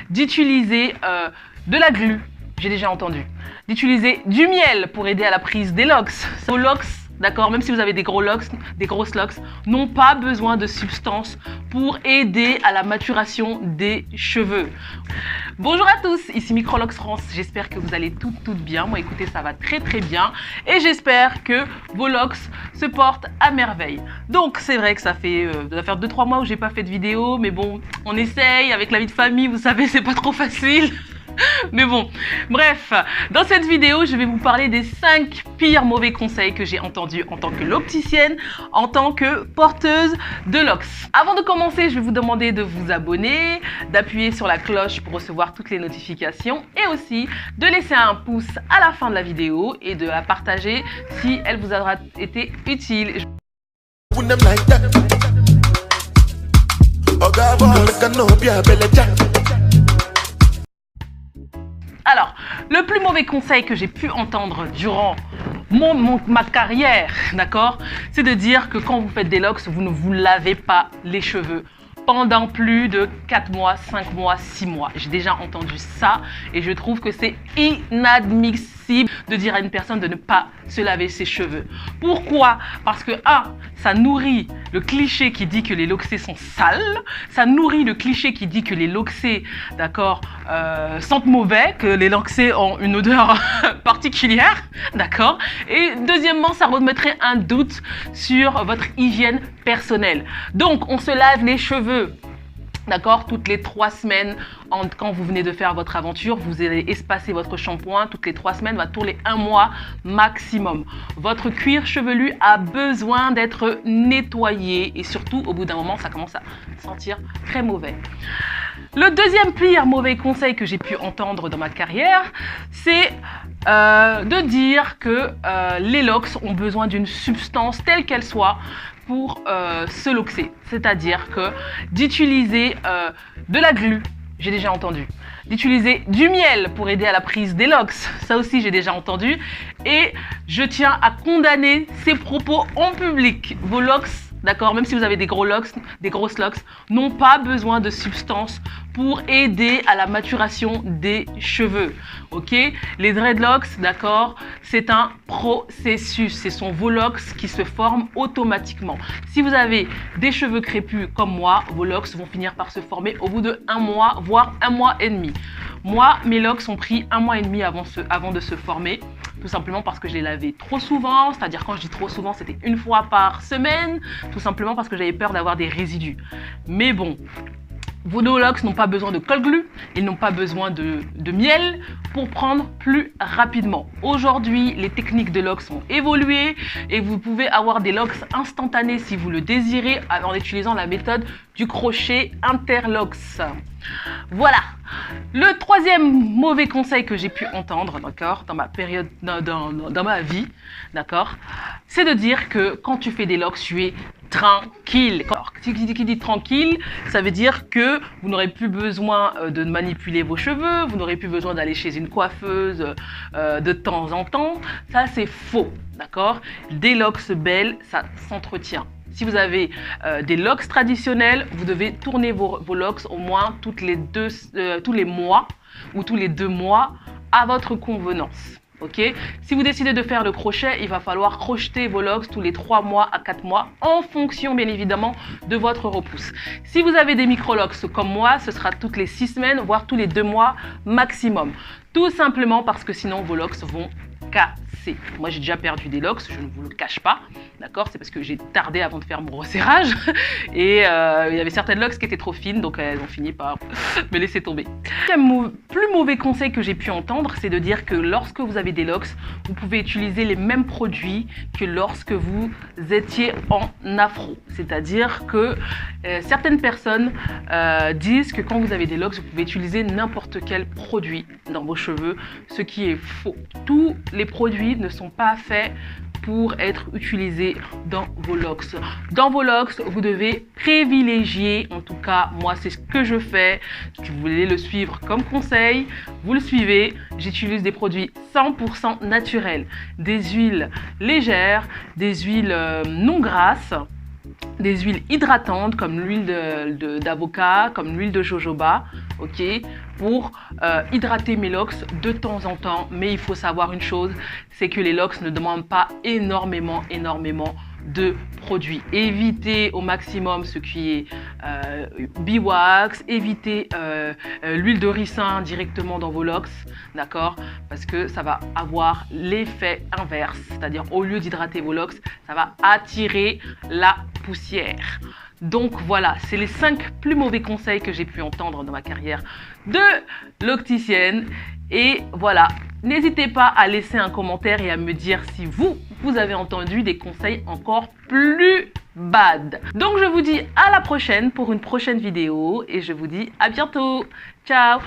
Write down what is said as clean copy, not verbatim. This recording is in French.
d'utiliser de la glu, j'ai déjà entendu, d'utiliser du miel pour aider à la prise des locks. Vos locks, d'accord, même si vous avez des gros locks, des grosses locks, n'ont pas besoin de substances pour aider à la maturation des cheveux. Bonjour à tous, ici Microlox France, j'espère que vous allez toutes bien. Moi écoutez, ça va très bien et j'espère que vos locks se portent à merveille. Donc c'est vrai que ça doit faire 2-3 mois où j'ai pas fait de vidéo, mais bon, on essaye avec la vie de famille, vous savez, c'est pas trop facile. Mais bon, bref, dans cette vidéo, je vais vous parler des 5 pires mauvais conseils que j'ai entendus en tant que locticienne, en tant que porteuse de locks. Avant de commencer, je vais vous demander de vous abonner, d'appuyer sur la cloche pour recevoir toutes les notifications et aussi de laisser un pouce à la fin de la vidéo et de la partager si elle vous aura été utile. Alors, le plus mauvais conseil que j'ai pu entendre durant ma carrière, d'accord, c'est de dire que quand vous faites des locks, vous ne vous lavez pas les cheveux pendant plus de 4 mois, 5 mois, 6 mois. J'ai déjà entendu ça et je trouve que c'est inadmissible de dire à une personne de ne pas se laver ses cheveux. Pourquoi? Parce que ça nourrit le cliché qui dit que les loxés sont sales, ça nourrit le cliché qui dit que les loxés, d'accord, sentent mauvais, que les loxés ont une odeur particulière, d'accord. Et deuxièmement, ça remettrait un doute sur votre hygiène personnelle. Donc, on se lave les cheveux, d'accord, toutes les 3 semaines. Quand vous venez de faire votre aventure, vous allez espacer votre shampoing toutes les 3 semaines, tous les 1 mois maximum. Votre cuir chevelu a besoin d'être nettoyé et surtout, au bout d'un moment, ça commence à sentir très mauvais. Le deuxième pire mauvais conseil que j'ai pu entendre dans ma carrière, c'est de dire que les locks ont besoin d'une substance telle qu'elle soit pour se loxer. C'est-à-dire que d'utiliser de la glu, j'ai déjà entendu. D'utiliser du miel pour aider à la prise des locks, ça aussi j'ai déjà entendu. Et je tiens à condamner ces propos en public. Vos locks, d'accord, même si vous avez des gros locks, des grosses locks, n'ont pas besoin de substances pour aider à la maturation des cheveux, ok? Les dreadlocks, d'accord, c'est un processus, ce sont vos locks qui se forment automatiquement. Si vous avez des cheveux crépus comme moi, vos locks vont finir par se former au bout de 1 mois, voire 1 mois et demi. Moi, mes locks ont pris 1 mois et demi avant de se former, tout simplement parce que je les lavais trop souvent, c'est-à-dire quand je dis trop souvent, c'était 1 fois par semaine, tout simplement parce que j'avais peur d'avoir des résidus. Mais bon, vos locks n'ont pas besoin de cold glue, ils n'ont pas besoin de miel pour prendre plus rapidement. Aujourd'hui, les techniques de locks ont évolué et vous pouvez avoir des locks instantanés si vous le désirez en utilisant la méthode du crochet interlocks. Voilà. Le troisième mauvais conseil que j'ai pu entendre, d'accord, dans ma période, dans ma vie, d'accord, c'est de dire que quand tu fais des locks, tu es tranquille. Qui dit tranquille, ça veut dire que vous n'aurez plus besoin de manipuler vos cheveux, vous n'aurez plus besoin d'aller chez une coiffeuse de temps en temps. Ça, c'est faux, d'accord? Des locks belles, ça s'entretient. Si vous avez des locks traditionnels, vous devez tourner vos locks au moins tous les mois ou tous les 2 mois à votre convenance. Ok, si vous décidez de faire le crochet, il va falloir crocheter vos locks tous les 3 mois à 4 mois en fonction bien évidemment de votre repousse. Si vous avez des micro-locks comme moi, ce sera toutes les 6 semaines, voire tous les 2 mois maximum. Tout simplement parce que sinon vos locks vont casser. Moi j'ai déjà perdu des locks, je ne vous le cache pas, d'accord, c'est parce que j'ai tardé avant de faire mon resserrage et il y avait certaines locks qui étaient trop fines, donc elles ont fini par me laisser tomber. Le plus mauvais conseil que j'ai pu entendre, c'est de dire que lorsque vous avez des locks, vous pouvez utiliser les mêmes produits que lorsque vous étiez en afro. C'est-à-dire que certaines personnes disent que quand vous avez des locks, vous pouvez utiliser n'importe quel produit dans vos cheveux, ce qui est faux. Tous les produits ne sont pas faits pour être utilisés dans vos locks. Dans vos locks, vous devez privilégier, en tout cas, moi, c'est ce que je fais. Si vous voulez le suivre comme conseil, vous le suivez. J'utilise des produits 100% naturels, des huiles légères, des huiles non grasses, des huiles hydratantes comme l'huile d'avocat, comme l'huile de jojoba, ok, pour hydrater mes locks de temps en temps. Mais il faut savoir une chose, c'est que les locks ne demandent pas énormément de produits. Évitez au maximum ce qui est Biwax, évitez l'huile de ricin directement dans vos locks, d'accord? Parce que ça va avoir l'effet inverse, c'est-à-dire au lieu d'hydrater vos locks, ça va attirer la poussière. Donc voilà, c'est les 5 plus mauvais conseils que j'ai pu entendre dans ma carrière de locticienne. Et voilà, n'hésitez pas à laisser un commentaire et à me dire si vous avez entendu des conseils encore plus bad. Donc je vous dis à la prochaine pour une prochaine vidéo et je vous dis à bientôt. Ciao!